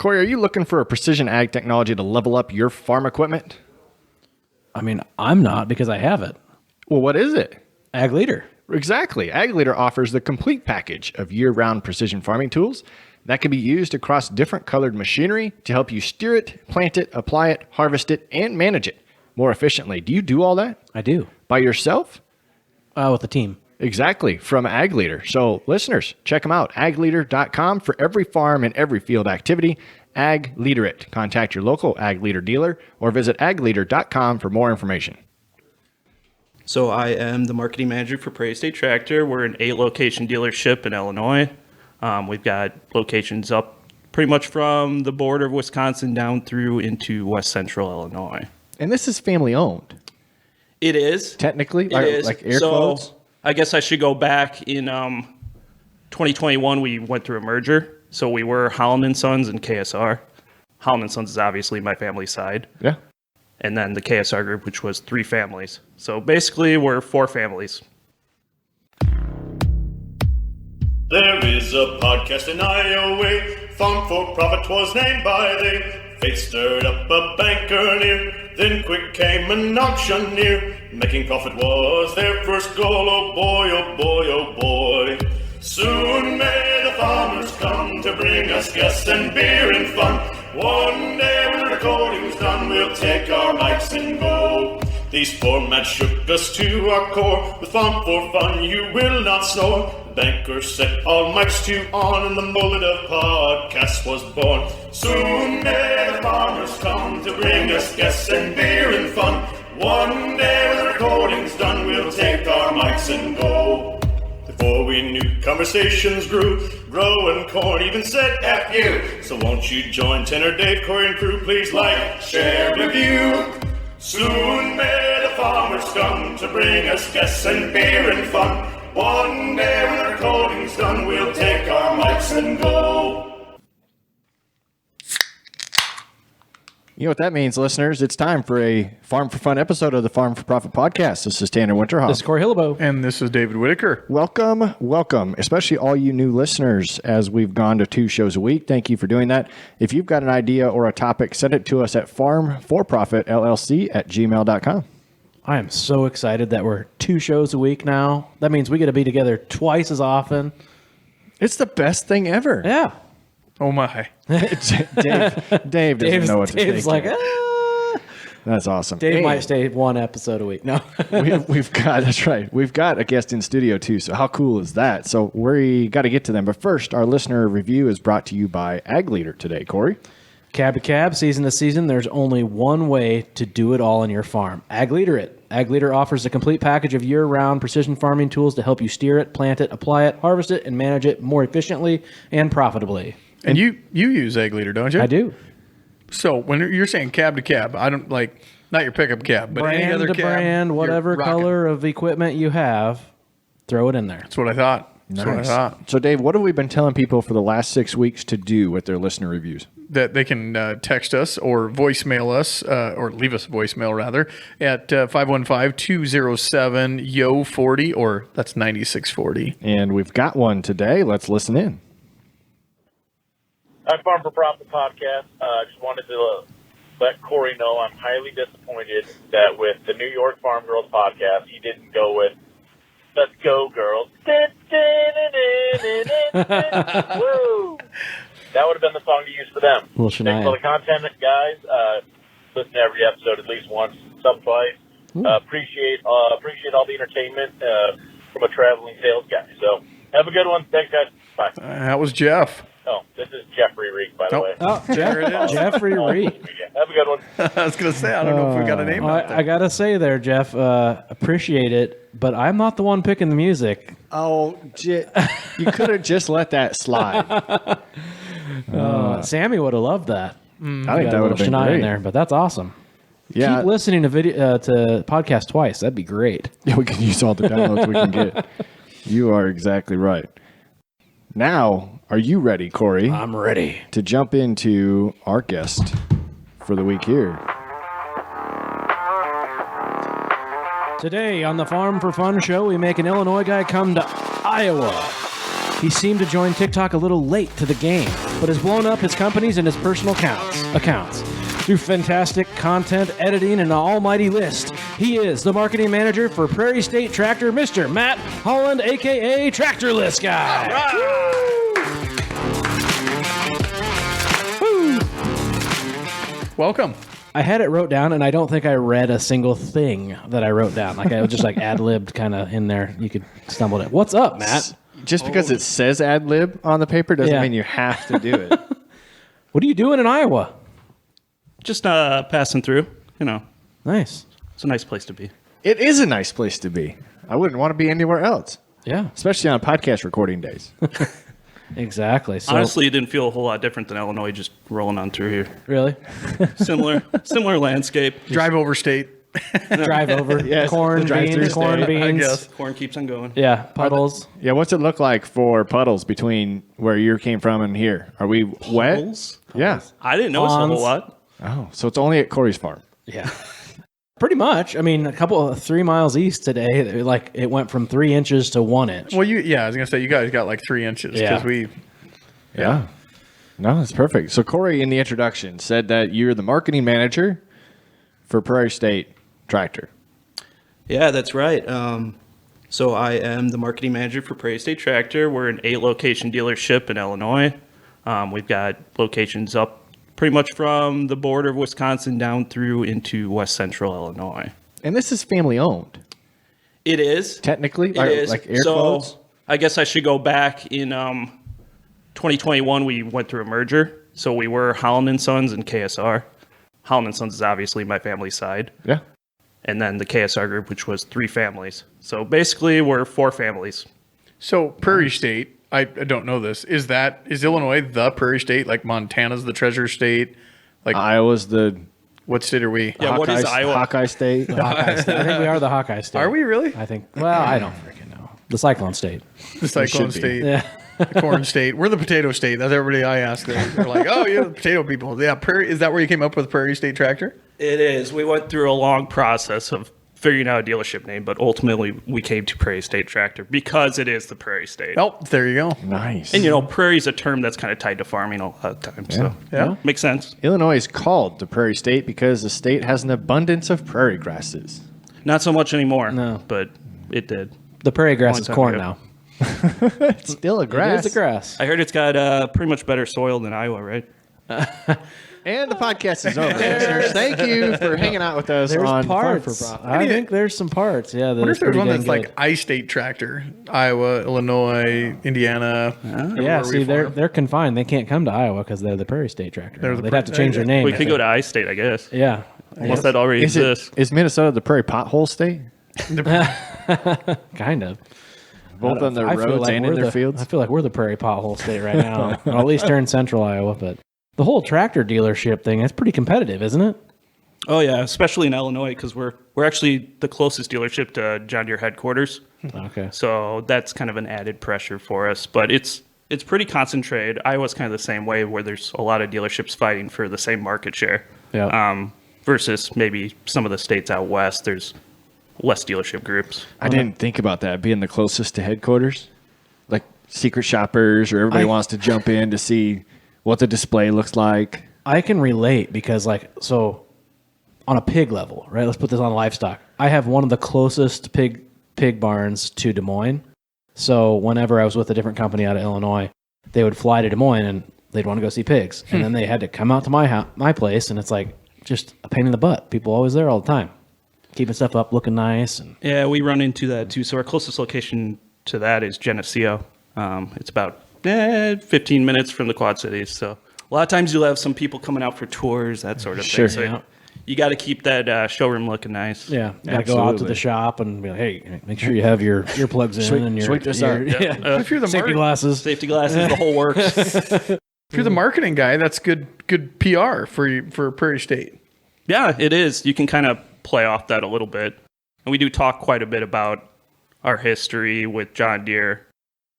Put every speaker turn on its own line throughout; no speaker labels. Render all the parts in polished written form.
Corey, are you looking for a precision ag technology to level up your farm equipment?
I mean, I'm not because I have it.
Well, what is it?
Ag Leader.
Exactly. Ag Leader offers the complete package of year-round precision farming tools that can be used across different colored machinery to help you steer it, plant it, apply it, harvest it, and manage it more efficiently. Do you do all that?
I do.
By yourself?
With a team.
Exactly, from Ag Leader. So listeners, check them out, agleader.com for every farm and every field activity. Ag Leader it. Contact your local Ag Leader dealer or visit agleader.com for more information.
So I am the marketing manager for Prairie State Tractor. We're an 8-location dealership in Illinois. We've got locations up pretty much from the border of Wisconsin down through into west central Illinois.
And this is family owned.
It is.
Technically?
It is.
Like air quotes?
I guess I should go back in 2021, we went through a merger. So we were Holland & Sons and KSR. Holland & Sons is obviously my family's side.
Yeah.
And then the KSR group, which was 3 families. So basically, we're 4 families.
There is a podcast in Iowa, Farm4Profit was named by they. Fate stirred up a banker near, then quick came an auctioneer. Making profit was their first goal, oh boy, oh boy, oh boy. Soon may the farmers come to bring us guests and beer and fun. One day when the recording's done, we'll take our mics and go. These formats shook us to our core. With Farm4Fun, you will not snore. The banker set all mics to on, and the mullet of podcasts was born. Soon may the farmers come to bring us guests and beer and fun. One day when the recording's done, we'll take our mics and go. Before we knew, conversations grew. Growing corn even said F you. So won't you join Tenor, Dave, Corey, and crew? Please like, share, review. Soon may the farmers come to bring us guests and beer and fun. One day when the recording's done, we'll take our mics and go.
You know what that means, listeners? It's time for a Farm4Fun episode of the Farm4Profit podcast. This is Tanner Winterhoff.
This is Corey Hillebo.
And this is David Whitaker.
Welcome, welcome, especially all you new listeners as we've gone to 2 shows a week. Thank you for doing that. If you've got an idea or a topic, send it to us at farm4profitllc@gmail.com.
I am so excited that we're 2 shows a week now. That means we get to be together twice as often.
It's the best thing ever.
Yeah.
Oh my.
Dave doesn't know what to think.
Dave's like,
That's awesome.
Dave
Hey,
might stay 1 episode a week. No.
we've got, that's right. We've got a guest in studio too. So how cool is that? So we got to get to them. But first, our listener review is brought to you by Ag Leader today, Corey.
Cab to cab, season to season, there's only one way to do it all on your farm. Ag Leader it. Ag Leader offers a complete package of year-round precision farming tools to help you steer it, plant it, apply it, harvest it, and manage it more efficiently and profitably.
And you use Ag Leader, don't you?
I do.
So when you're saying cab to cab, I don't like, not your pickup cab, but
Brand
any other
to
cab.
brand, whatever
you're rocking.
color of equipment you have, throw it in there.
That's what I thought. That's what I thought.
So Dave, what have we been telling people for the last 6 weeks to do with their listener reviews?
That they can text us or voicemail us, or leave us a voicemail rather, at 515-207-YO40, or that's 9640.
And we've got one today. Let's listen in.
Hi, Farm4Profit podcast. I just wanted to let Corey know I'm highly disappointed that with the New York Farm Girls podcast, he didn't go with "Let's Go Girls." Woo! That would have been the song to use for them.
Little
Thanks for the content, guys. Listen to every episode at least once, some twice. Appreciate all the entertainment from a traveling sales guy. So have a good one. Thanks, guys. Bye.
That was Jeff.
Oh, this is Jeffrey Reek, by the way.
Oh,
There it is.
Jeffrey Reed.
Have a good one.
I was going to say, I don't know if we got a name out there.
I got to say there, Jeff, appreciate it, but I'm not the one picking the music.
Oh, you could have just let that slide.
Sammy would have loved that.
I think
Got
that
a
would
little
have been
Shania
great.
in there, but that's awesome.
Yeah.
Keep listening to to podcast twice. That'd be great.
Yeah, we can use all the downloads we can get. You are exactly right. Now, are you ready, Corey,
I'm ready.
to jump into our guest for the week here?
Today on the Farm4Fun show, we make an Illinois guy come to Iowa. He seemed to join TikTok a little late to the game, but has blown up his companies and his personal accounts. Through fantastic content, editing, and an almighty list, he is the marketing manager for Prairie State Tractor, Mr. Matt Holland, a.k.a. TractorListGuy.
Welcome.
I had it wrote down, and I don't think I read a single thing that I wrote down. Like I was just like ad-libbed kind of in there. You could stumble it. What's up, Matt?
Just because it says ad lib on the paper doesn't mean you have to do it.
What are you doing in Iowa?
Just passing through.
Nice.
It's a nice place to be.
It is a nice place to be. I wouldn't want to be anywhere else,
Yeah,
especially on podcast recording days.
exactly. So,
Honestly, it didn't feel a whole lot different than Illinois just rolling on through here.
really?
Similar landscape.
Drive over state.
Drive over.
Yes,
corn,
the drive-through
beans, corn,
state,
beans.
I guess.
Corn keeps on going.
Yeah, puddles.
Yeah, what's it look like for puddles between where you came from and here? Are we wet?
Puddles?
Yeah.
I didn't notice a
Ponds.
whole lot.
Oh, so it's only at Corey's farm.
Yeah. Pretty much. I mean, 3 miles east today, it went from 3 inches to 1 inch.
Well, I was gonna say you guys got like 3 inches
Yeah.
because
Yeah. No, that's perfect. So Corey, in the introduction, said that you're the marketing manager for Prairie State Tractor.
Yeah, that's right. So I am the marketing manager for Prairie State Tractor. We're an 8-location dealership in Illinois. We've got locations up pretty much from the border of Wisconsin down through into west central Illinois.
And this is family owned.
It is.
Technically?
It is.
Like air
so
quotes?
I guess I should go back in 2021. We went through a merger. So we were Holland and Sons and KSR. Holland and Sons is obviously my family's side.
Yeah.
And then the KSR group, which was 3 families. So basically we're 4 families.
So Prairie State, I don't know this. Is Illinois the Prairie State? Like Montana's the Treasure State? Like
Iowa's the
what state are we?
Yeah, what is Iowa?
Hawkeye State.
Hawkeye State. I think we are the Hawkeye State.
Are we really?
I think. Well, I don't freaking know. The Cyclone State.
The Cyclone
should be.
State.
Yeah.
The Corn State. We're the Potato State. That's everybody I ask. They're like, oh, you're the potato people. Yeah, Prairie. Is that where you came up with Prairie State Tractor?
It is. We went through a long process of figuring out a dealership name, but ultimately we came to Prairie State Tractor because it is the Prairie State.
Oh, there you go.
Nice.
And prairie is a term that's kind of tied to farming a lot of times. So
Yeah.
makes sense.
Illinois is called the Prairie State because the state has an abundance of prairie grasses.
Not so much anymore.
No.
But it did.
The prairie grass is
time
corn
ago.
now.
It's still a grass.
It is the grass.
I heard it's got pretty much better soil than Iowa, right?
And the podcast is over, listeners. Thank you for hanging out with us
There's
on
parts.
Farm4Profit.
I think there's some parts. Yeah.
I wonder if there's one that's like I-State Tractor. Iowa, Illinois, Indiana.
Yeah.
where
See,
we
they're
farm.
confined. They can't come to Iowa because they're the Prairie State Tractor.
They're the
They'd have to change their name.
We could go to I-State, I guess.
Yeah.
Unless that already exists.
Is Minnesota the prairie pothole state?
Kind of.
Both on their
I feel
roads
like
and in
we're
their
the-
fields?
I feel like we're the prairie pothole state right now. Well, at least they're in central Iowa. But the whole tractor dealership thing, that's pretty competitive, isn't it?
Oh, yeah, especially in Illinois because we're actually the closest dealership to John Deere headquarters.
Okay.
So that's kind of an added pressure for us. But it's pretty concentrated. Iowa's kind of the same way where there's a lot of dealerships fighting for the same market share.
Yeah.
Versus maybe some of the states out west, there's less dealership groups.
I didn't think about that, being the closest to headquarters. Like secret shoppers or everybody wants to jump in to see what the display looks like.
I can relate because, so on a pig level, right? Let's put this on livestock. I have one of the closest pig barns to Des Moines. So whenever I was with a different company out of Illinois, they would fly to Des Moines and they'd want to go see pigs. And then they had to come out to my place, and it's like just a pain in the butt. People always there all the time, keeping stuff up, looking nice. And
Yeah, we run into that too. So our closest location to that is Geneseo. It's about 15 minutes from the Quad Cities. So a lot of times you'll have some people coming out for tours, that sort of
Sure.
thing. So
Yeah.
you got to keep that showroom looking nice.
yeah, gotta go out to
Absolutely.
the shop and be like, hey, make sure you have your earplugs in and your
sweep this up.
yeah.
If you're the
Safety glasses.
Safety glasses, the whole works.
if you're the marketing guy, that's good PR for Prairie State.
Yeah, it is. You can kind of play off that a little bit. And we do talk quite a bit about our history with John Deere.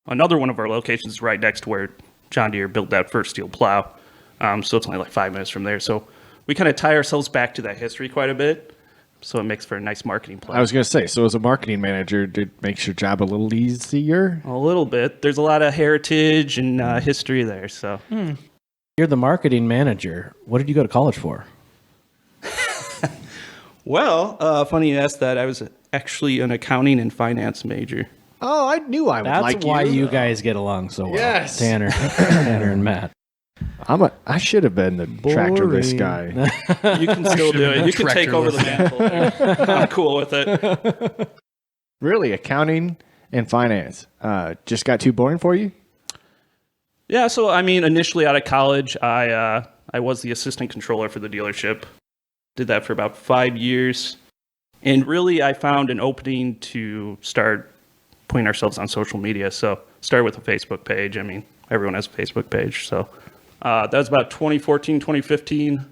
Another one of our locations is right next to where John Deere built that first steel plow. So it's only like 5 minutes from there. So we kind of tie ourselves back to that history quite a bit. so it makes for a nice marketing play.
I was going to say, so as a marketing manager, it makes your job a little easier?
A little bit. There's a lot of heritage and history there. So
You're the marketing manager. What did you go to college for?
Well, funny you asked that. I was actually an accounting and finance major.
Oh, I knew I would
That's
like
why
you.
you guys get along so well.
Yes.
Tanner and Matt.
I should have been the TractorList guy.
You can still do it. You can take over the mantle. I'm cool with it.
Really, accounting and finance just got too boring for you?
Yeah, so I mean, initially out of college, I was the assistant controller for the dealership. Did that for about 5 years. And really, I found an opening to start putting ourselves on social media. So started with a Facebook page. I mean, everyone has a Facebook page. So that was about 2014, 2015.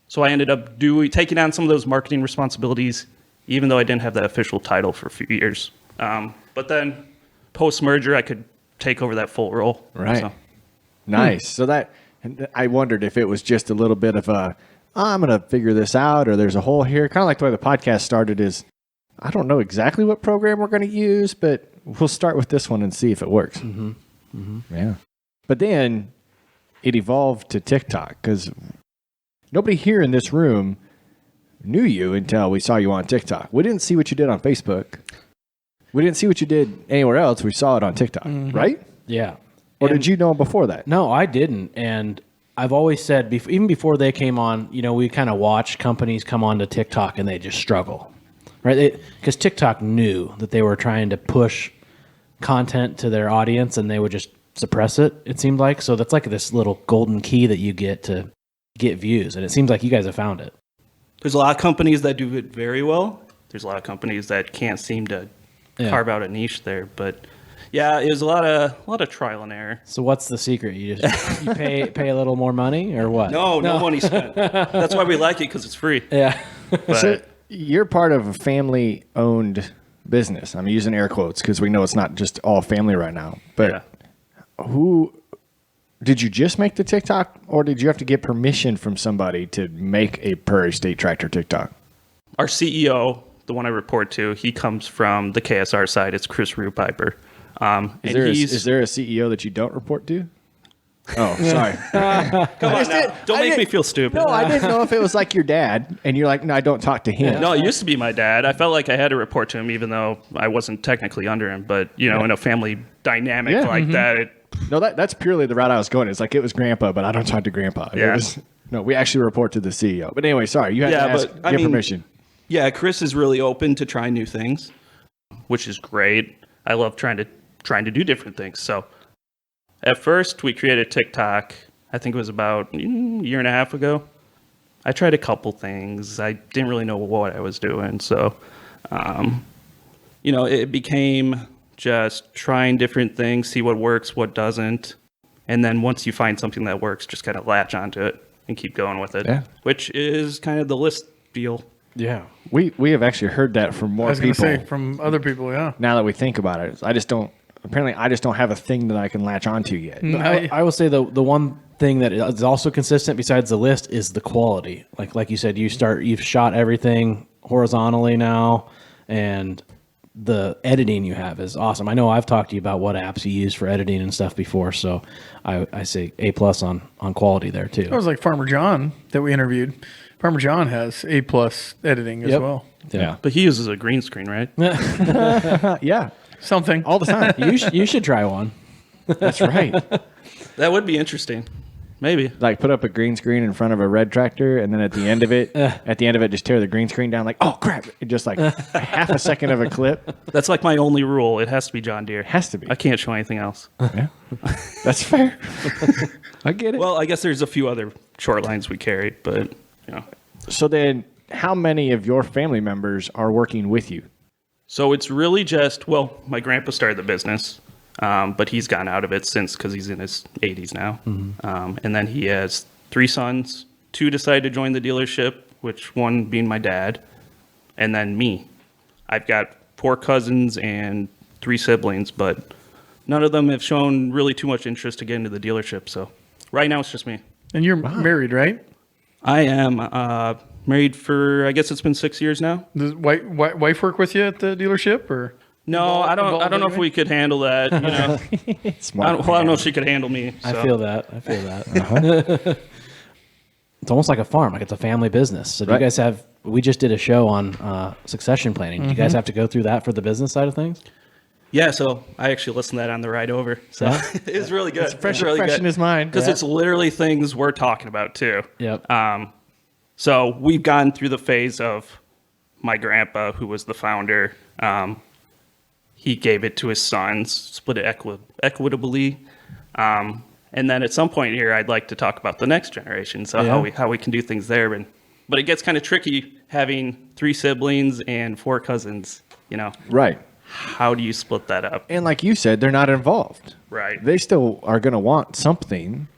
So I ended up taking on some of those marketing responsibilities, even though I didn't have that official title for a few years. But then post-merger, I could take over that full role.
Right.
So.
Nice. So that, I wondered if it was just a little bit of a, I'm going to figure this out, or there's a hole here. Kind of like the way the podcast started is, I don't know exactly what program we're going to use, but we'll start with this one and see if it works. Mm-hmm. Mm-hmm. Yeah. But then it evolved to TikTok because nobody here in this room knew you until we saw you on TikTok. We didn't see what you did on Facebook. We didn't see what you did anywhere else. We saw it on TikTok, right?
Yeah.
Or did you know before that?
No, I didn't. And I've always said, even before they came on, we kind of watch companies come on to TikTok and they just struggle, right? Because TikTok knew that they were trying to push content to their audience and they would just suppress it, it seemed like. So that's like this little golden key that you get to get views. And it seems like you guys have found it.
There's a lot of companies that do it very well. There's a lot of companies that can't seem to carve out a niche there. But yeah, it was a lot of trial and error.
So what's the secret? You pay a little more money or what?
No money spent. That's why we like it, because it's free.
Yeah.
But
So you're part of a family-owned business. I'm using air quotes because we know it's not just all family right now. But who did you just make the TikTok, or did you have to get permission from somebody to make a Prairie State Tractor TikTok?
our CEO, the one I report to, he comes from the KSR side. It's Chris Rupiper.
Is there a CEO that you don't report to? Oh, sorry.
Come on now. Don't make me feel stupid.
No, I didn't know if it was like your dad, and you're like, no, I don't talk to him.
No, it used to be my dad. I felt like I had to report to him, even though I wasn't technically under him. But, in a family dynamic like that,
No, that's purely the route I was going. It's like it was Grandpa, but I don't talk to Grandpa.
Yeah.
No, we actually report to the CEO. But anyway, sorry, you had to get permission.
Yeah, Chris is really open to trying new things, which is great. I love trying to do different things. So at first, we created TikTok. I think it was about a year and a half ago. I tried a couple things. I didn't really know what I was doing. So, it became just trying different things, see what works, what doesn't. And then once you find something that works, just kind of latch onto it and keep going with it, which is kind of the list deal.
Yeah. We have actually heard that from more people.
I was going to say, from other people, yeah.
Now that we think about it, I just don't have a thing that I can latch onto yet.
I will say the one thing that is also consistent besides the list is the quality. Like you said, you've shot everything horizontally now, and the editing you have is awesome. I know I've talked to you about what apps you use for editing and stuff before, so I say A+ on quality there too.
It was like Farmer John that we interviewed. Farmer John has A+ editing as well.
Yeah.
But he uses a green screen, right?
Yeah.
Something.
All the time.
You should try one.
That's right.
That would be interesting. Maybe.
Like put up a green screen in front of a red tractor, and then at the end of it, just tear the green screen down. Like, oh crap! Just like half a second of a clip.
That's like my only rule. It has to be John Deere.
Has to be.
I can't show anything else.
Yeah, that's fair. I get it.
Well, I guess there's a few other short lines we carried, but
So then, how many of your family members are working with you?
So it's really just, my grandpa started the business, but he's gotten out of it since, because he's in his 80s now. Mm-hmm. And then he has 3 sons. 2 decided to join the dealership, which one being my dad, and then me. I've got 4 cousins and 3 siblings, but none of them have shown really too much interest to get into the dealership. So right now it's just me.
And you're married, right?
I am Married for, I guess it's been 6 years now.
Does wife work with you at the dealership, or?
No, I don't know if we could handle that. You know, I don't know if she could handle me. So.
I feel that. It's almost like a farm, like it's a family business. So do you guys have? We just did a show on succession planning. Do you guys have to go through that for the business side of things?
Yeah, so I actually listened to that on the ride over. So it's really good.
Fresh in his mind.
Because it's literally things we're talking about too.
Yep.
So we've gone through the phase of my grandpa, who was the founder. He gave it to his sons, split it equitably. And then at some point here, I'd like to talk about the next generation. So how we can do things there. But it gets kind of tricky having 3 siblings and 4 cousins, you know.
Right.
How do you split that up?
And like you said, they're not involved.
Right.
They still are going to want something,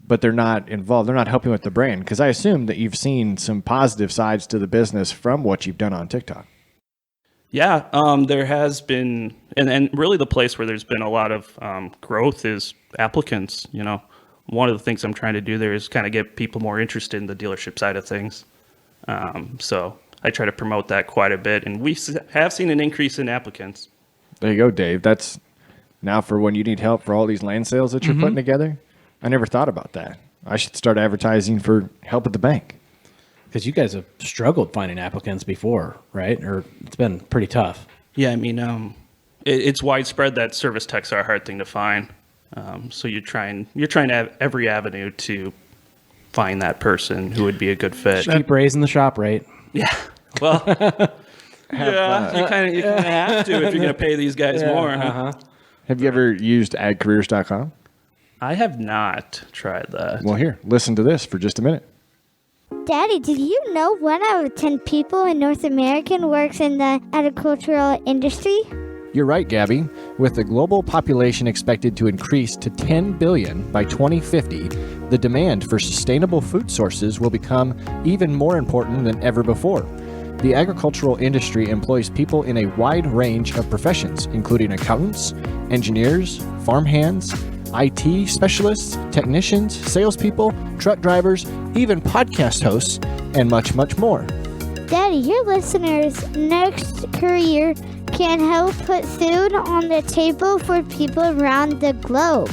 but they're not involved. They're not helping with the brand. Because I assume that you've seen some positive sides to the business from what you've done on TikTok.
Yeah, there has been, and really the place where there's been a lot of growth is applicants. You know, one of the things I'm trying to do there is kind of get people more interested in the dealership side of things. So I try to promote that quite a bit, and we have seen an increase in applicants.
There you go, Dave. That's now for when you need help for all these land sales that you're putting together. I never thought about that. I should start advertising for help at the bank.
Because you guys have struggled finding applicants before, right? Or it's been pretty tough.
Yeah, I mean, it's widespread that service techs are a hard thing to find. So you're trying to have every avenue to find that person who would be a good fit.
Keep raising the shop rate.
Yeah. Well, you kind of have to if you're going to pay these guys more. Huh?
Have you ever used agcareers.com?
I have not tried that.
Well, here, listen to this for just a minute.
Daddy, did you know 1 out of 10 people in North America works in the agricultural industry?
You're right, Gabby. With the global population expected to increase to 10 billion by 2050, the demand for sustainable food sources will become even more important than ever before. The agricultural industry employs people in a wide range of professions, including accountants, engineers, farmhands, IT specialists, technicians, salespeople, truck drivers, even podcast hosts, and much, much more.
Daddy, your listeners' next career can help put food on the table for people around the globe.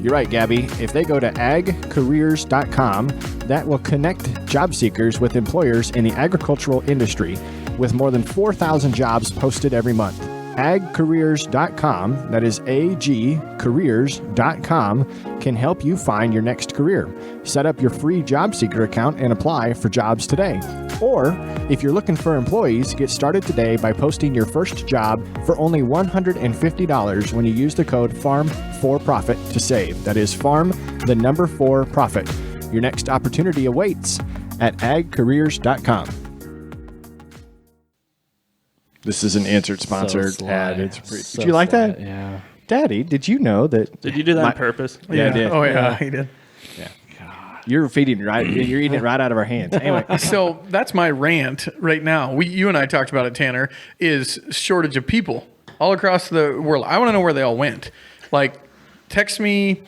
You're right, Gabby. If they go to agcareers.com, that will connect job seekers with employers in the agricultural industry with more than 4,000 jobs posted every month. agcareers.com, that is agcareers.com, can help you find your next career. Set up your free job seeker account and apply for jobs today. Or, if you're looking for employees, get started today by posting your first job for only $150 when you use the code Farm4Profit to save. That is Farm4Profit. Your next opportunity awaits at agcareers.com. This is an answered sponsored ad. It's pretty. Did you like that?
Yeah.
Daddy, did you know that?
Did you do that on purpose?
Yeah, I did.
Oh, yeah, he did.
Yeah. You're feeding right. You're eating it right out of our hands. Anyway,
So that's my rant right now. You and I talked about it, Tanner, is shortage of people all across the world. I want to know where they all went. Like, text me,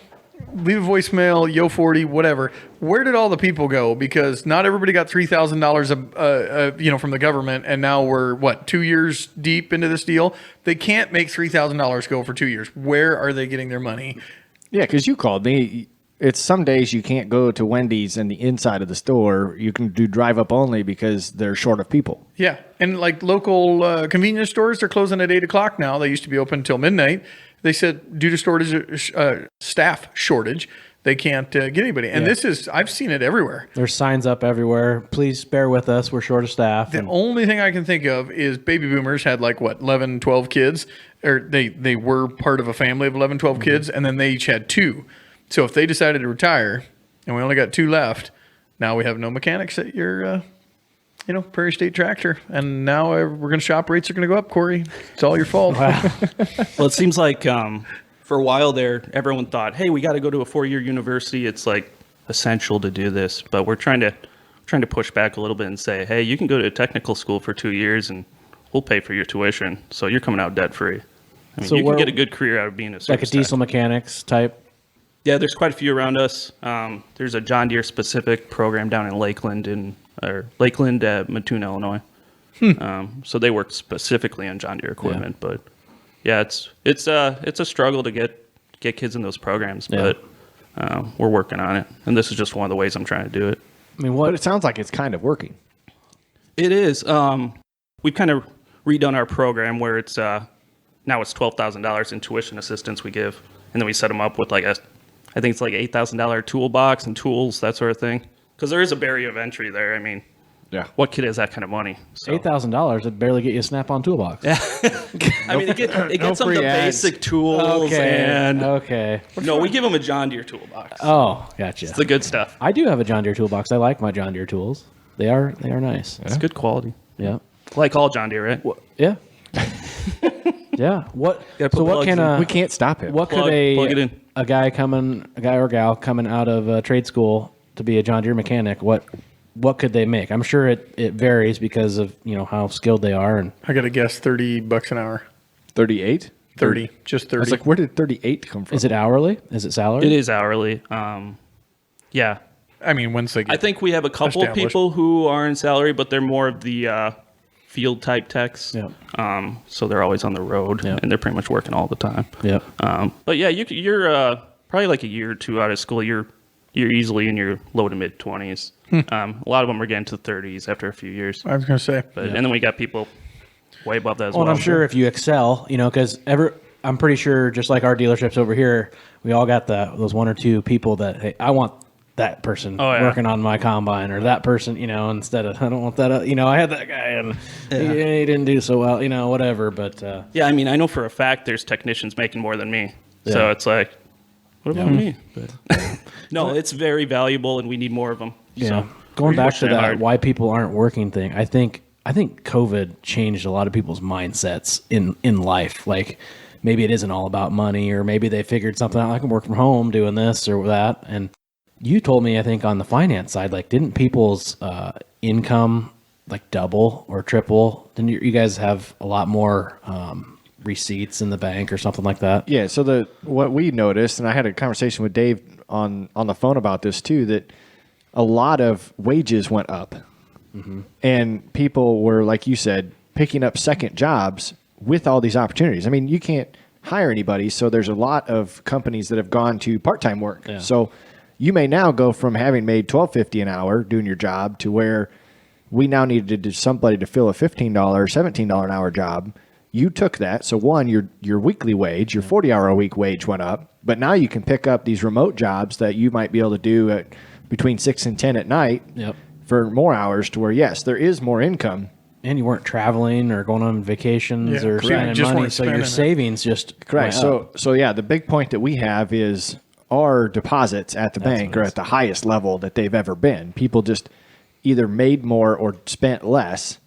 leave a voicemail, Yo40, whatever. Where did all the people go? Because not everybody got $3,000 from the government, and now we're 2 years deep into this deal. They can't make $3,000 go for 2 years. Where are they getting their money?
yeah, because you called me. It's some days you can't go to Wendy's in the inside of the store. You can do drive up only because they're short of people.
Yeah, and like local convenience stores, they're closing at 8 o'clock now. They used to be open until midnight. They said due to staff shortage, they can't get anybody. And this is, I've seen it everywhere.
There's signs up everywhere. Please bear with us. We're short of staff.
The only thing I can think of is baby boomers had 11, 12 kids, or they were part of a family of 11, 12 kids, and then they each had 2. So if they decided to retire and we only got 2 left, now we have no mechanics at your Prairie State Tractor. And now we're going to shop rates are going to go up, Corey. It's all your fault.
Wow.
Well, it seems like for a while there, everyone thought, hey, we got to go to a 4-year university. It's like essential to do this. But we're trying to push back a little bit and say, hey, you can go to a technical school for 2 years and we'll pay for your tuition. So you're coming out debt free. I mean,
So
you can get a good career out of being a service
Like a diesel
tech.
mechanics type.
Yeah, there's quite a few around us. There's a John Deere specific program down in Lakeland, and or Lakeland at Mattoon, Illinois. So they work specifically on John Deere equipment, but yeah, it's a struggle to get kids in those programs, but we're working on it, and this is just one of the ways I'm trying to do it.
I mean,
But it sounds like it's kind of working.
It is. We've kind of redone our program where it's now it's $12,000 in tuition assistance we give, and then we set them up with like I think it's like $8,000 toolbox and tools, that sort of thing, because there is a barrier of entry there. I mean,
Yeah.
what kid has that kind of money? So.
$8,000 would barely get you a Snap-on toolbox.
I mean, it gets them
free
the
ads.
basic tools and
Okay.
no, we give them a John Deere toolbox.
Oh, gotcha.
It's the good stuff.
I do have a John Deere toolbox. I like my John Deere tools. They are nice.
It's good quality.
Yeah.
Like all John Deere, right?
Yeah. Yeah. What?
Gotta put
So what
plugs
can
in.
We can't stop him.
what
Plug
could
it in.
a guy or gal coming out of trade school to be a John Deere mechanic? What could they make? I'm sure it varies because of how skilled they are and
I got to guess $30 an hour.
38?
30, just 30.
I was like, where did 38 come from?
is it hourly? Is it salary?
It is hourly. Yeah.
I mean, once they get
I think we have a couple of
established.
people who are in salary, but they're more of the field type techs.
Yeah.
So they're always on the road,
Yeah.
and they're pretty much working all the time.
Yeah.
But yeah, you're probably like a year or two out of school. You're easily in your low to mid 20s. A lot of them are getting to the 30s after a few years.
I was going to say.
But and then we got people way above that as
Well,
well.
and I'm sure if you excel, because I'm pretty sure just like our dealerships over here, we all got those one or two people that, hey, I want that person
Oh, yeah.
working on my combine, or that person, instead of, I don't want that, I had that guy and he didn't do so well, whatever. But
Yeah, I mean, I know for a fact there's technicians making more than me.
Yeah.
So it's like, what about me? But, no, it's very valuable, and we need more of them. So
going
we're
back to
pushing it
that,
hard.
why people aren't working thing, I think COVID changed a lot of people's mindsets in life. Like maybe it isn't all about money, or maybe they figured something out. I can work from home doing this or that. And you told me, I think on the finance side, like didn't people's income like double or triple? Didn't you guys have a lot more receipts in the bank or something like that?
Yeah, so what we noticed, and I had a conversation with Dave on the phone about this too, that a lot of wages went up. And people were, like you said, picking up second jobs with all these opportunities. I mean, you can't hire anybody, so there's a lot of companies that have gone to part-time work.
Yeah.
So you may now go from having made $12.50 an hour doing your job to where we now needed somebody to fill a $15, $17 an hour job. You took that. So one, your weekly wage, your 40-hour-a-week wage went up. But now you can pick up these remote jobs that you might be able to do at between 6 and 10 at night
Yep.
for more hours, to where, yes, there is more income.
And you weren't traveling or going on vacations
Yeah,
or
correct.
spending
Just
money,
weren't
so your
spending it.
savings just
Correct.
went up.
So yeah, the big point that we have is our deposits at the bank
what
are
it
at the highest level that they've ever been. People just either made more or spent less,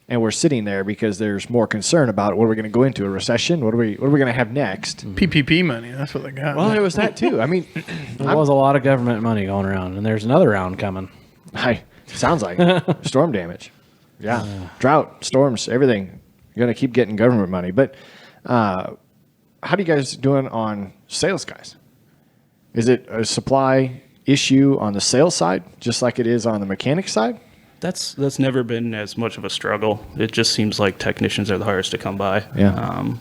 and we're sitting there because there's more concern about what are we going to go into, a recession? What are we going to have next?
PPP money. That's what they got.
Well, it was that too. I mean,
There was a lot of government money going around, and there's another round coming.
sounds like storm damage. Yeah, drought, storms, everything. You're going to keep getting government money. But how do you guys doing on sales guys? Is it a supply issue on the sales side, just like it is on the mechanic side?
That's never been as much of a struggle. It just seems like technicians are the hardest to come by.
Yeah.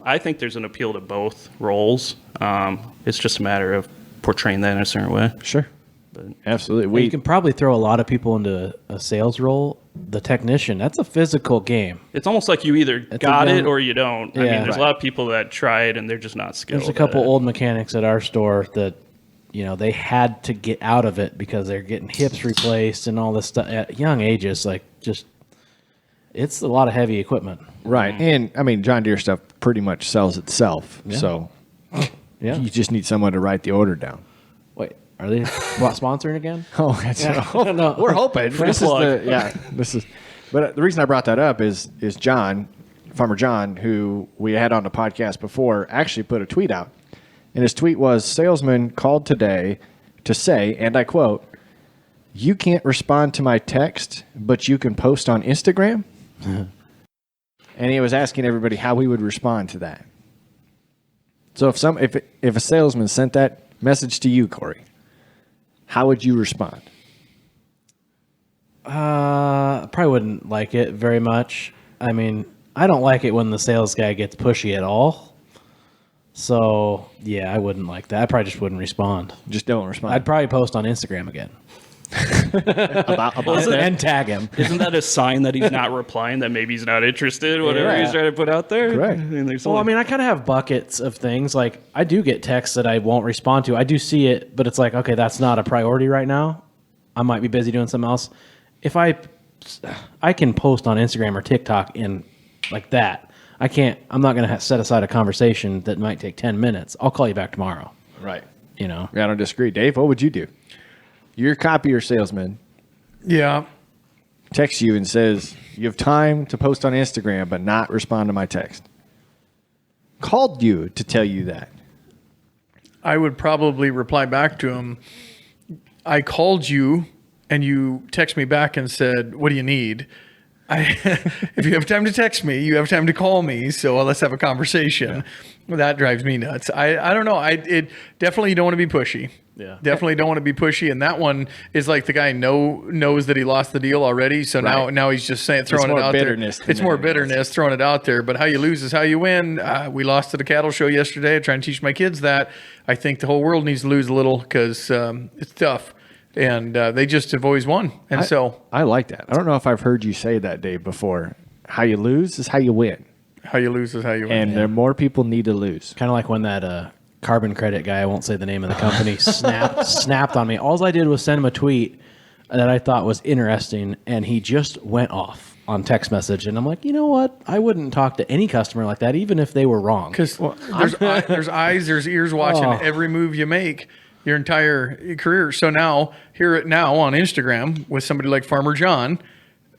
I think there's an appeal to both roles. It's just a matter of portraying that in a certain way.
Sure.
But
Absolutely.
You can probably throw a lot of people into a sales role. The technician, that's a physical game.
it's almost like you either
a
got
young-
it or you don't. I
Yeah.
mean, there's a lot of people that try it and they're just not skilled.
There's a couple
at it.
old mechanics at our store that, they had to get out of it because they're getting hips replaced and all this stuff at young ages. Like, it's a lot of heavy equipment.
Right. And I mean, John Deere stuff pretty much sells itself.
Yeah.
So
Yeah.
you just need someone to write the order down.
Wait, are they sponsoring again?
Oh, that's
No.
we're hoping. This is but the reason I brought that up is John, Farmer John, who we had on the podcast before, actually put a tweet out. And his tweet was, salesman called today to say, and I quote, "You can't respond to my text, but you can post on Instagram." And he was asking everybody how we would respond to that. So if a salesman sent that message to you, Corey, how would you respond?
Probably wouldn't like it very much. I mean, I don't like it when the sales guy gets pushy at all. So, yeah, I wouldn't like that. I probably just wouldn't respond.
Just don't respond.
I'd probably post on Instagram again.
about
And tag him.
Isn't that a sign that he's not replying, that maybe he's not interested, whatever
Yeah.
he's trying to put out there?
Correct.
Well, I mean, I kind of have buckets of things. Like, I do get texts that I won't respond to. I do see it, but it's like, okay, that's not a priority right now. I might be busy doing something else. If I can post on Instagram or TikTok in like that. I'm not going to set aside a conversation that might take 10 minutes. I'll call you back tomorrow.
Right.
You know?
Yeah, I don't disagree. Dave, what would you do? Your copier salesman
Yeah.
texts you and says, you have time to post on Instagram, but not respond to my text. Called you to tell you that.
I would probably reply back to him. I called you and you text me back and said, what do you need? If you have time to text me, you have time to call me. So let's have a conversation. Well, that drives me nuts. I don't know. It definitely, you don't want to be pushy.
Yeah.
Definitely don't want to be pushy. And that one is like the guy knows that he lost the deal already. So now he's just saying, throwing it out there. It's more bitterness throwing it out there. But how you lose is how you win. We lost at a cattle show yesterday. Trying to teach my kids that. I think the whole world needs to lose a little because it's tough. And they just have always won. And
I like that. I don't know if I've heard you say that, Dave, before. How you lose is how you win.
How you lose is how you win.
And there more people need to lose.
Kind of like when that carbon credit guy, I won't say the name of the company, snapped on me. All I did was send him a tweet that I thought was interesting, and he just went off on text message. And I'm like, you know what? I wouldn't talk to any customer like that, even if they were wrong.
Because there's eyes, there's ears watching every move you make your entire career. So now, hear it now on Instagram with somebody like Farmer John.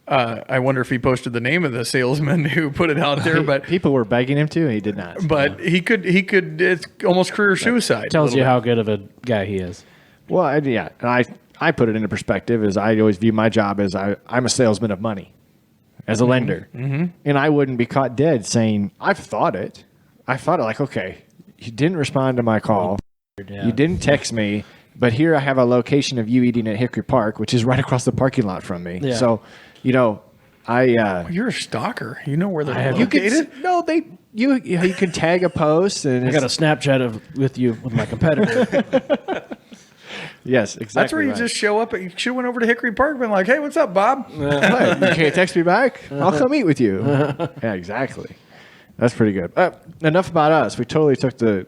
I wonder if he posted the name of the salesman who put it out there, but
People were begging him to, and he did not.
but he could it's almost career suicide.
Tells you how good of a guy he is.
Well, and I put it into perspective as I always view my job as I'm a salesman of money, as a lender. Mm-hmm. And I wouldn't be caught dead saying, I've thought it. I thought it like, okay, you didn't respond to my call.
Yeah.
You didn't text me, but here I have a location of you eating at Hickory Park, which is right across the parking lot from me.
Yeah.
So,
You're a stalker. You know where they're located?
You can tag a post and
I got a Snapchat with my competitor.
yes, exactly.
That's where you
right.
just show up. You should have went over to Hickory Park and been like, hey, what's up, Bob?
Right. You can't text me back? I'll come eat with you. Yeah, exactly. That's pretty good. Enough about us. We totally took the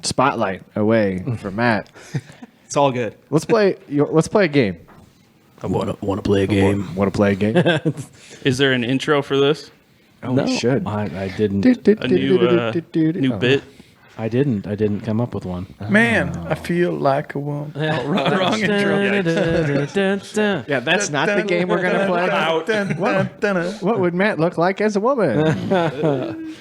spotlight away from Matt.
It's all good.
Let's play a game.
I want to play a game.
Want to play a game?
Is there an intro for this?
Oh, we should.
I didn't.
A new bit?
I didn't come up with one.
Man, I feel like a woman. Wrong intro.
Yeah, that's not the game we're gonna play. What would Matt look like as a woman?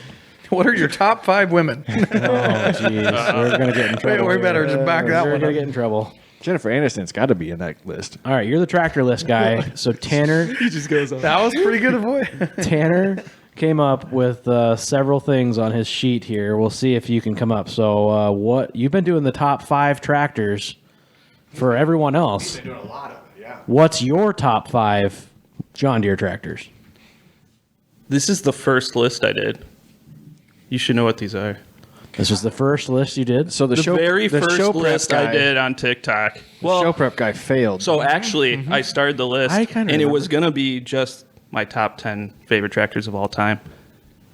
What are your top 5 women?
Oh, jeez. We're going to get in trouble.
We better just back that
We're
one
going to
up.
get in trouble.
Jennifer Aniston's got to be in that list.
All right, you're the tractor list guy. So Tanner
That was pretty good a voice.
Tanner came up with several things on his sheet here. We'll see if you can come up. So what you've been doing the top 5 tractors for everyone else.
Doing a lot of it, yeah.
What's your top 5 John Deere tractors?
This is the first list I did. You should know what these are.
This was the first list you did.
So the
Very
show
first
prep
list
guy,
I did on TikTok.
The show prep guy failed.
So actually, I started the list,
I kinda
and it was
remember.
going to be just my top 10 favorite tractors of all time.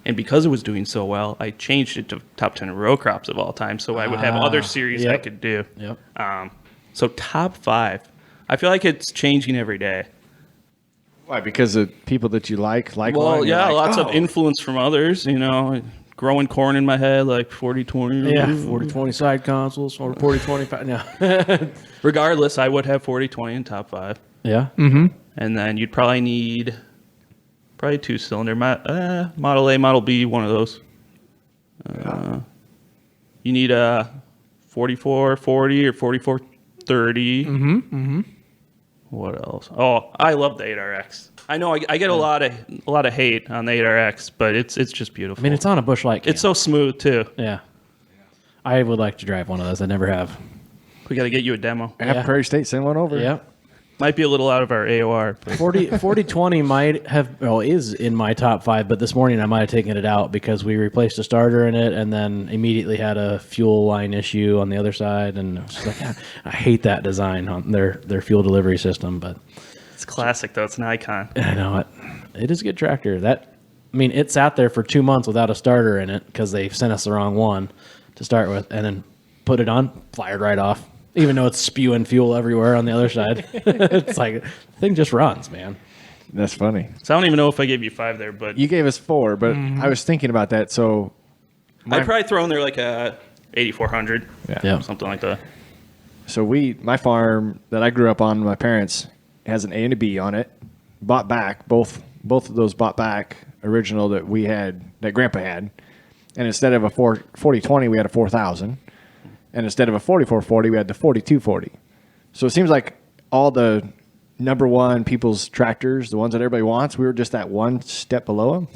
And because it was doing so well, I changed it to top 10 row crops of all time, so I would have other series I
yep.
could do.
Yep.
So top 5. I feel like it's changing every day.
Why? Because of people that you like
Well,
one, you're
yeah,
like,
lots
oh.
of influence from others, growing corn in my head, like 40-20.
Yeah, 40-20 side consoles, or 40-25. No.
Regardless, I would have 40-20 in top 5.
Yeah.
And then you'd probably need 2-cylinder. Model A, Model B, one of those. You need a 4440 or 4430. What else? Oh, I love the 8RX. I know I get a lot of hate on the 8RX, but it's just beautiful.
I mean, it's on a Bush Light.
It's so smooth too.
Yeah. I would like to drive one of those. I never have.
We got to get you a demo.
Have
Yeah.
Prairie State send one over.
Yep.
Might be a little out of our AOR. But
4020 might have, is in my top 5, but this morning I might have taken it out because we replaced a starter in it and then immediately had a fuel line issue on the other side. And I was just like, I hate that design on their fuel delivery system, but
it's classic, though. It's an icon.
I know it. It is a good tractor. It sat there for 2 months without a starter in it because they sent us the wrong one to start with, and then put it on, fired right off. Even though it's spewing fuel everywhere on the other side. It's like, the thing just runs, man.
That's funny.
So I don't even know if I gave you 5 there, but
You gave us 4, but I was thinking about that. So
I'd probably throw in there like a 8400.
Yeah.
Something like that.
So my farm that I grew up on, my parents, has an A and a B on it. Bought back, both of those bought back, original that we had, that Grandpa had. And instead of a 4020, we had a 4000. And instead of a 4440, we had the 4240. So it seems like all the number one people's tractors, the ones that everybody wants, we were just that one step below them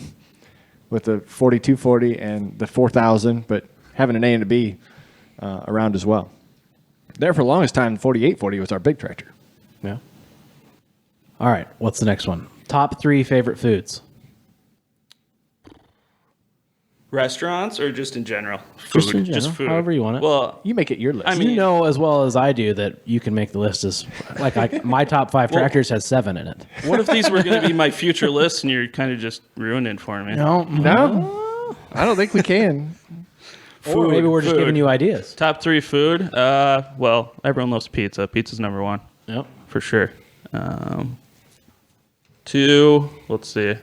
with the 4240 and the 4000, but having an A and a B around as well. There for the longest time, the 4840 was our big tractor.
Yeah. All right. What's the next one? Top 3 favorite foods.
Restaurants or just in general?
Just in
Just
general,
food.
however you want it.
Well,
You make it your list.
I mean-
You know as well as I do that you can make the list as my top 5 tractors has 7 in it.
what if these were going to be my future list and you're kind of just ruining for me?
no, I don't think we can.
Or maybe we're just
food.
giving you ideas.
Top 3 food. Well, everyone loves pizza. Pizza's number 1
Yep.
for sure. 2, let's see.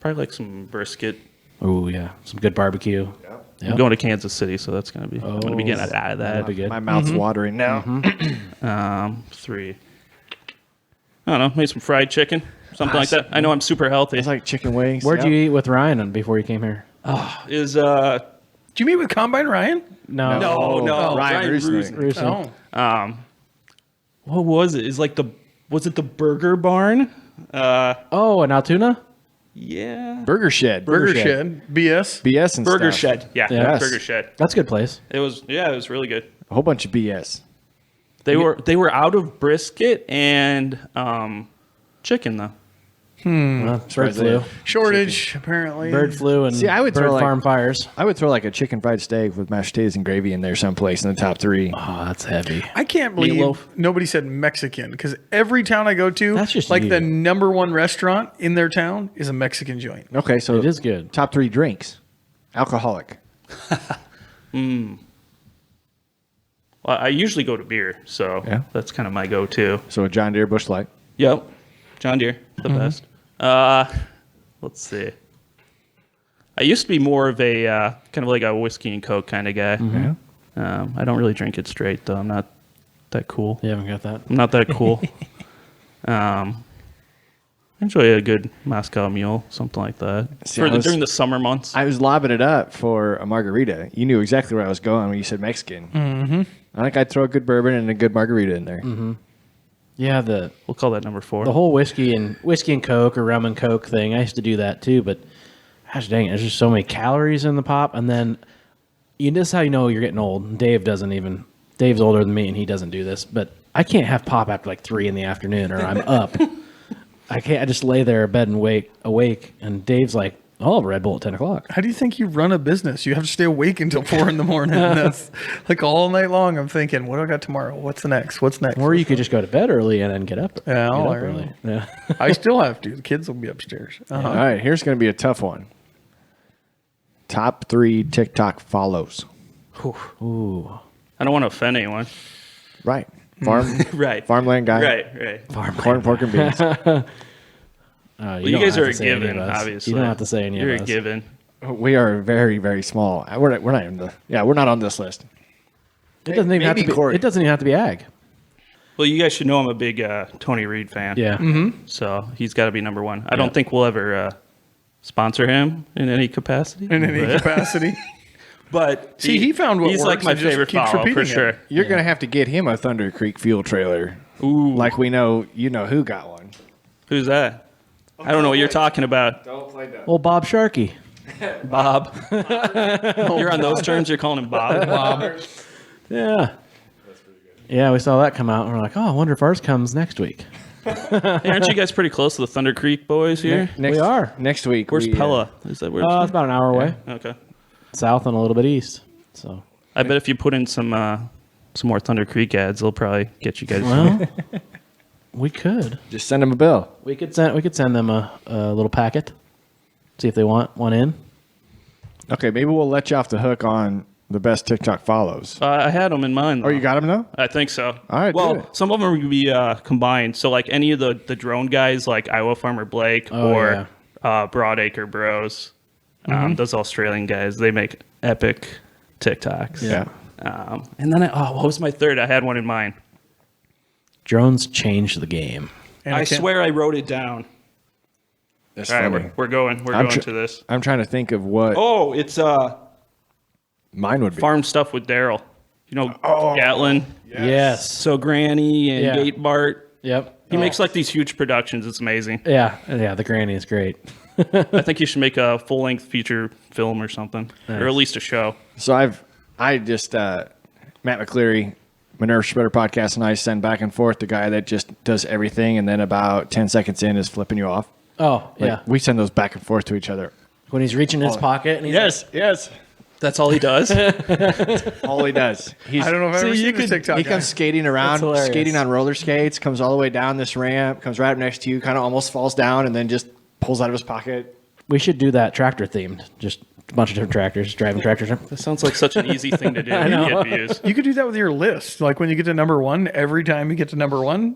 Probably like some brisket.
Oh yeah, some good barbecue.
I'm going to Kansas City, so that's going to be. I'm going to be getting out of that.
That'd be good.
My mouth's watering now.
3. I don't know, maybe some fried chicken, something like that. I know I'm super healthy.
It's like chicken wings.
Where'd you eat with Ryan before you came here?
Is
Did you meet with Combine Ryan?
No.
no,
Ryan Rusnick.
Rusnick.
Oh.
what was it? Was it the Burger Barn?
Oh, and Altoona?
Yeah,
Burger Shed.
Burger Shed. BS.
BS and
Burger
stuff.
Shed. Yeah,
Yes.
Burger Shed.
That's a good place.
It was really good.
A whole bunch of BS.
They were out of brisket and chicken though.
Bird flu.
Shortage, apparently.
Bird flu and
See, I would
bird
throw, like-
farm fires.
I would throw like a chicken fried steak with mashed potatoes and gravy in there someplace in the top 3.
Oh, that's heavy.
I can't believe
Meatloaf.
nobody said Mexican because every town I go to,
That's just
like
you.
the number 1 restaurant in their town is a Mexican joint.
Okay, so
It is good.
top 3 drinks. Alcoholic.
Well, I usually go to beer, so
Yeah.
that's kind of my go-to.
So a John Deere Busch Light.
Yep, John Deere, the best. Let's see. I used to be more of a kind of like a whiskey and Coke kind of guy.
Yeah.
I don't really drink it straight though. I'm not that cool.
You haven't got that?
I'm not that cool. I enjoy a good Moscow Mule, something like that.
See,
During the summer months.
I was lobbing it up for a margarita. You knew exactly where I was going when you said Mexican. Mm-hmm. I think I'd throw a good bourbon and a good margarita in there.
Mm-hmm. Yeah,
We'll call that number 4.
the whole whiskey and Coke or rum and Coke thing. I used to do that too, but gosh dang it, there's just so many calories in the pop. And then this is how you know you're getting old. Dave's older than me and he doesn't do this, but I can't have pop after like 3 in the afternoon or I'm up. I can't. I just lay there in bed and awake. And Dave's like, "I'll have a Red Bull at 10 o'clock."
How do you think you run a business? You have to stay awake until 4 in the morning. That's like all night long. I'm thinking, what do I got tomorrow? What's the next? What's next?
Or you could just go to bed early and then get up.
Yeah,
get
I'll
up
early.
Yeah.
I still have to. The kids will be upstairs.
All right, here's going to be a tough one. Top 3 TikTok follows.
Ooh.
I don't want to offend anyone.
Right. Farm,
Right.
farmland guy.
Right.
Corn, pork, and beans.
Well,
you
you guys
don't
are
have
a
to say any
given,
of us.
obviously.
You don't have to say any
You're
of us.
a given.
We are very, very small. We're not in the. Yeah, we're not on this list.
It doesn't even have to
Maybe
be.
Corey.
It doesn't even have to be ag.
Well, you guys should know I'm a big Tony Reed fan.
Yeah.
So he's got to be number 1. I don't think we'll ever sponsor him in any capacity.
In any capacity.
But
See, he found what
he's
works
like my
and just
favorite
keeps
follow for
repeating it.
sure.
You're going to have to get him a ThunderCreek Fuel trailer.
Ooh,
Like we know, you know who got one.
who's that? I don't know what you're talking about,
Don't play that.
Old Bob Sharkey.
Bob. You're on those terms. You're calling him Bob.
Yeah. Yeah, we saw that come out, and we're like, oh, I wonder if ours comes next week.
Hey, aren't you guys pretty close to the ThunderCreek boys here?
We are.
Next week.
Where's Pella? Is that where
It's about an hour away,
Okay.
south and a little bit east. So,
I bet if you put in some more ThunderCreek ads, they'll probably get you guys.
well, we could.
Just send them a bill.
We could send them a little packet. See if they want one in.
Okay, maybe we'll let you off the hook on the best TikTok follows.
I had them in mind.
Oh, you got them now?
I think so.
All right, do
Well,
it.
some of them are going to be combined. So, like any of the drone guys, like Iowa Farmer Blake or Broadacre Bros, those Australian guys, they make epic TikToks.
Yeah.
And then, what was my third? I had one in mind.
Drones change the game.
I swear I wrote it down.
That's
All right,
funny.
we're going to this.
I'm trying to think of what
Oh, it's
mine would be.
farm stuff with Daryl. You know, Gatlin.
Yes.
So Granny and
Yeah.
Gate Bart.
Yep.
He makes like these huge productions. It's amazing.
Yeah. The granny is great.
I think you should make a full-length feature film or something, or at least a show.
So I just Matt McCleary, Minerva Spreader Podcast, and I send back and forth the guy that just does everything, and then about 10 seconds in is flipping you off.
Oh,
Like,
yeah.
we send those back and forth to each other.
When he's reaching his pocket and he's
yes.
That's all he does.
All he does.
I don't know if I've ever seen this TikTok.
He
guy.
comes skating around,
hilarious.
skating on roller skates, comes all the way down this ramp, comes right up next to you, kind of almost falls down, and then just pulls out of his pocket.
we should do that tractor themed. Just a bunch of different tractors, driving tractors.
That sounds like such an easy thing to do. You get views.
You could do that with your list. Like when you get to number one, every time you get to number one.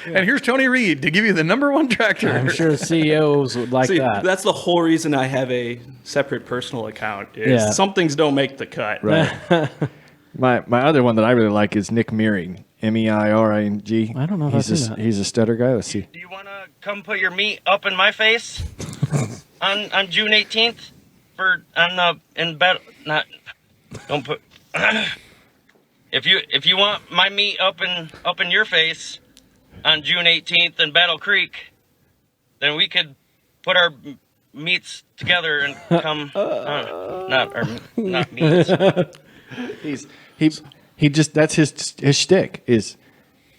And here's Tony Reed to give you the number one tractor.
I'm sure CEOs would like
See,
that.
that's the whole reason I have a separate personal account. Is
Yeah.
some things don't make the cut.
Right. my other one that I really like is Nick Meering, Meiring.
I don't know if I've seen that.
He's a stutter guy. Let's see.
Do you want to come put your meat up in my face on June 18th don't put if you want my meat up in your face on June 18th in Battle Creek, then we could put our meats together and come not meats.
He just that's his shtick is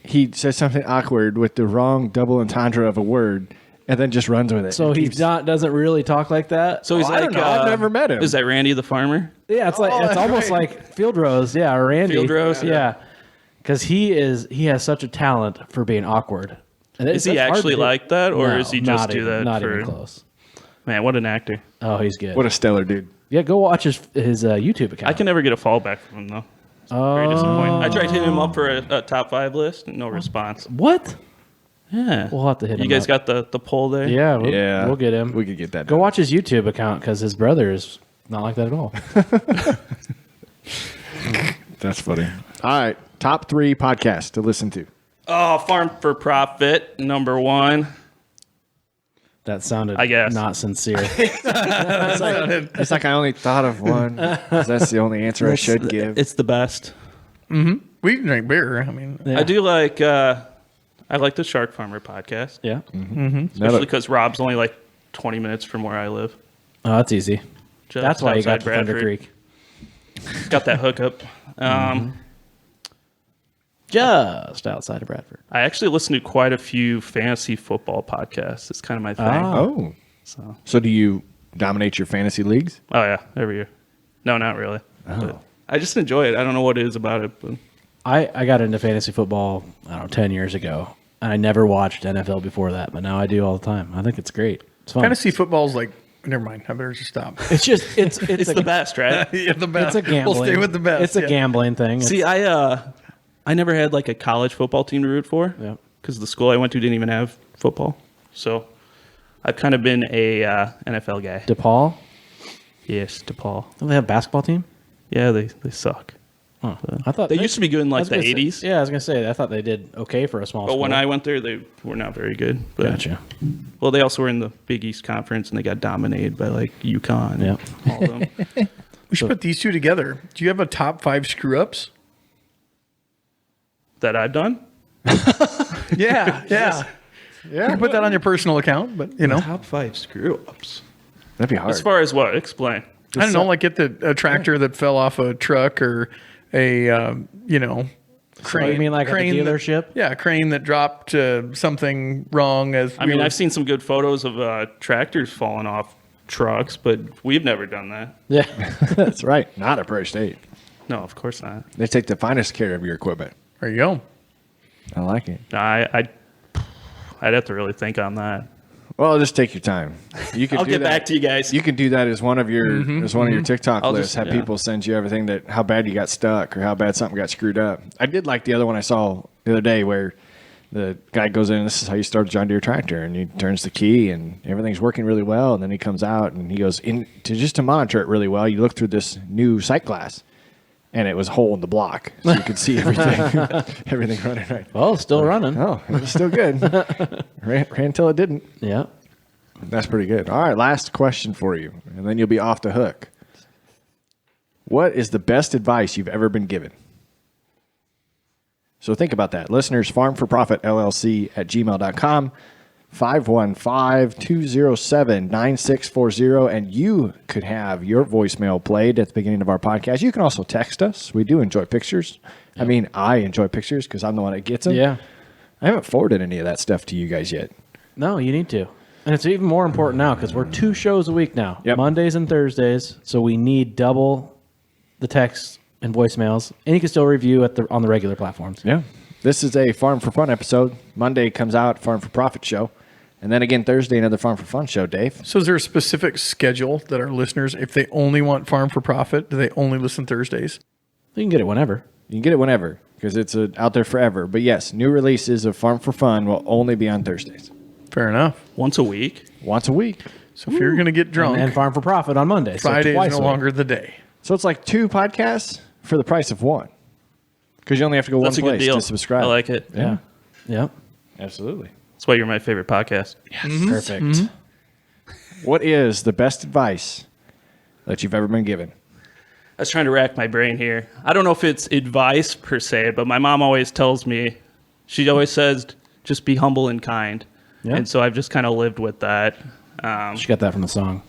he says something awkward with the wrong double entendre of a word and then just runs with it.
So he doesn't really talk like that.
So he's
I
like,
don't know. I've never met him.
Is that Randy the farmer?
Yeah, it's like it's almost like Field Rose, or Randy.
Field Rose,
yeah. Because he has such a talent for being awkward. And
Is he
that's hard
actually
to do.
like that, or
No,
is he just
not
do
even,
that
Not
for?
even close.
Man, what an actor!
Oh, he's good.
What a stellar dude.
Yeah, go watch his YouTube account.
I can never get a fallback from him though. Very disappointing. I tried hitting him up for a top 5 list, no response.
What?
Yeah,
We'll have to hit him.
you guys
up.
got the poll there.
Yeah,
Yeah.
we'll get him.
We could get that
Go
done.
watch his YouTube account because his brother is not like that at all.
That's funny. All right. Top 3 podcasts to listen to.
Oh, Farm4Profit, number 1.
That sounded,
I guess.
not sincere.
It's like I only thought of one. 'Cause that's the only answer I should give.
It's the best.
We can drink beer. I mean,
Yeah.
I do like. I like the Shark Farmer podcast,
Yeah.
especially because Rob's only like 20 minutes from where I live.
Oh, that's easy.
Just
That's why you got
outside
to Thunder
Bradford.
Creek.
Got that hookup.
Just outside of Bradford.
I actually listen to quite a few fantasy football podcasts. It's kind of my thing.
Oh. So do you dominate your fantasy leagues?
Oh yeah, every year. No, not really. But I just enjoy it. I don't know what it is about it, but
I got into fantasy football, 10 years ago. And I never watched NFL before that, but now I do all the time. I think it's great. It's fun.
fantasy football's like, never mind. I better just stop.
It's just, it's
it's the best, right?
Yeah, the best.
It's a gambling.
We'll stay with the best.
It's a
yeah.
gambling thing.
See, I never had like a college football team to root for.
Yeah.
Because the school I went to didn't even have football. So I've kind of been a NFL guy.
DePaul?
Yes, Depaul.
Don't they have a basketball team?
Yeah, they suck.
Huh. I thought
They used to be good in
I
like
was
the
gonna say-
80s.
Yeah, I was gonna say. I thought they did okay for a small
But
school.
when I went there, they were not very good. But,
Gotcha.
Well, they also were in the Big East Conference, and they got dominated by like UConn.
Yep.
And all of them.
We should put these two together. Do you have a top 5 screw ups?
That I've done.
Yeah, yeah. You can put that on your personal account, but
Top 5 screw-ups.
That'd be hard.
As far as what? Explain.
I don't know, like get a tractor that fell off a truck or a crane.
You mean like at the
crane
dealership?
Yeah, a crane that dropped something wrong.
I've seen some good photos of tractors falling off trucks, but we've never done that.
Yeah.
That's right. Not at Prairie State.
No, of course not.
They take the finest care of your equipment.
There you go.
I like it.
I'd have to really think on that.
Well, just take your time. You can
I'll
do
get
that.
back to you guys.
You can do that as one of your your TikTok
I'll
lists.
just-
Have
yeah.
people send you everything that how bad you got stuck or how bad something got screwed up. I did like the other one I saw the other day where the guy goes in and this is how you start a John Deere tractor, and he turns the key and everything's working really well, and then he comes out and he goes in to monitor it really well. You look through this new sight glass, and it was a hole in the block, so you could see everything everything running right.
Well, still running.
Oh, it was still good. ran until it didn't.
Yeah.
That's pretty good. All right, last question for you, and then you'll be off the hook. What is the best advice you've ever been given? So think about that. Listeners, Farm4Profit LLC at gmail.com, 515-207-9640, and you could have your voicemail played at the beginning of our podcast. You can also text us. We do enjoy pictures. I mean, I enjoy pictures because I'm the one that gets them.
Yeah.
I haven't forwarded any of that stuff to you guys yet.
No, you need to. And it's even more important now because we're 2 shows a week now.
Yep.
Mondays and Thursdays. So we need double the texts and voicemails. And you can still review on the regular platforms.
Yeah. This is a Farm for Fun episode. Monday comes out, Farm for Profit show. And then again, Thursday, another Farm for Fun show, Dave.
So is there a specific schedule that our listeners, if they only want Farm for Profit, do they only listen Thursdays?
You can get it whenever.
You can get it whenever because it's out there forever. But yes, new releases of Farm for Fun will only be on Thursdays.
Fair enough.
Once a week.
Once a week.
So if you're going to get drunk,
And Farm for Profit on Monday.
Friday
so twice
is
a
no
week.
longer the day.
So it's like 2 podcasts for the price of 1. Because you only have to go
That's a
one
good
place
deal.
to subscribe.
I like it.
Yeah. Yep.
Absolutely.
That's why you're my favorite podcast.
Perfect.
What is the best advice that you've ever been given?
I was trying to rack my brain here. I don't know if it's advice per se, but my mom always tells me, she always says, just be humble and kind.
Yeah.
And so I've just kind of lived with that.
She got that from the song.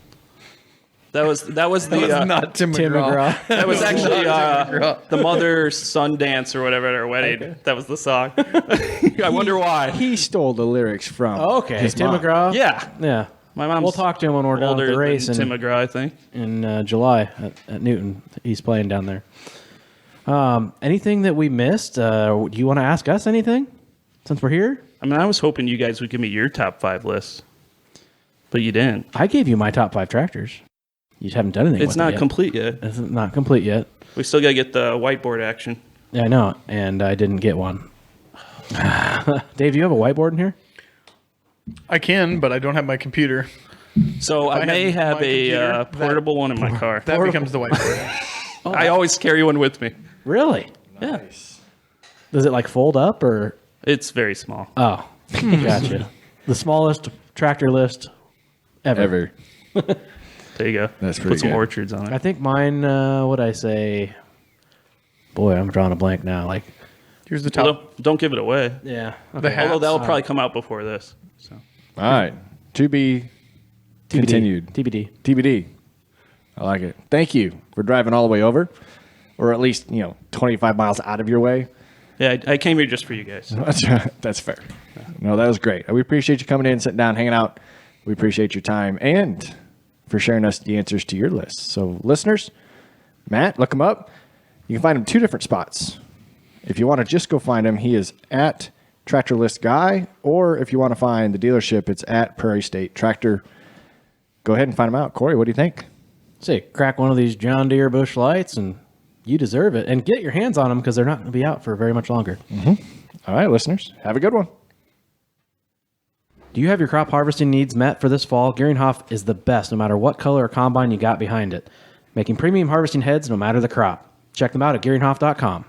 That was the
That was not Tim McGraw.
that was actually
McGraw.
the mother's son dance or whatever at our wedding.
Okay.
That was the song. I wonder why.
He stole the lyrics from
Okay.
his
Tim
mom.
McGraw.
Yeah,
Yeah.
my mom's
We'll talk to him when we're done
older
with the
than
race
Tim McGraw, I think.
in July at Newton. He's playing down there. Anything that we missed? Do you want to ask us anything since we're here?
I mean, I was hoping you guys would give me your top 5 list, but you didn't.
I gave you my top 5 tractors. You just haven't done anything
It's
with it
not
yet.
complete yet.
It's not complete yet.
We still got to get the whiteboard action.
Yeah, I know. And I didn't get one. Dave, do you have a whiteboard in here?
I can, but I don't have my computer.
So I may have
my computer,
a portable one in my car.
That becomes the whiteboard.
I always carry one with me.
Really?
Yeah,
Does it like fold up or?
it's very small.
Oh, gotcha. The smallest tractor list ever.
There you go.
That's pretty
Put some
good.
orchards on
I
it.
think mine, what'd I say? Boy, I'm drawing a blank now. Like,
Here's the top.
Although, don't give it away.
yeah.
The hats.
Although that'll probably come out before this. So
All right. To be continued.
TBD.
TBD. I like it. Thank you for driving all the way over, or at least 25 miles out of your way.
yeah, I came here just for you guys.
That's fair. No, that was great. We appreciate you coming in, sitting down, hanging out. We appreciate your time and for sharing us the answers to your list. So, listeners, Matt, look him up. You can find him 2 different spots. If you want to just go find him, he is at TractorListGuy, or if you want to find the dealership, it's at Prairie State Tractor. Go ahead and find him out. Corey, what do you think?
Say, crack one of these John Deere bush lights and you deserve it. And get your hands on them because they're not going to be out for very much longer.
All right, listeners, have a good one.
Do you have your crop harvesting needs met for this fall? Geringhoff is the best no matter what color or combine you got behind it. Making premium harvesting heads no matter the crop. Check them out at Geringhoff.com.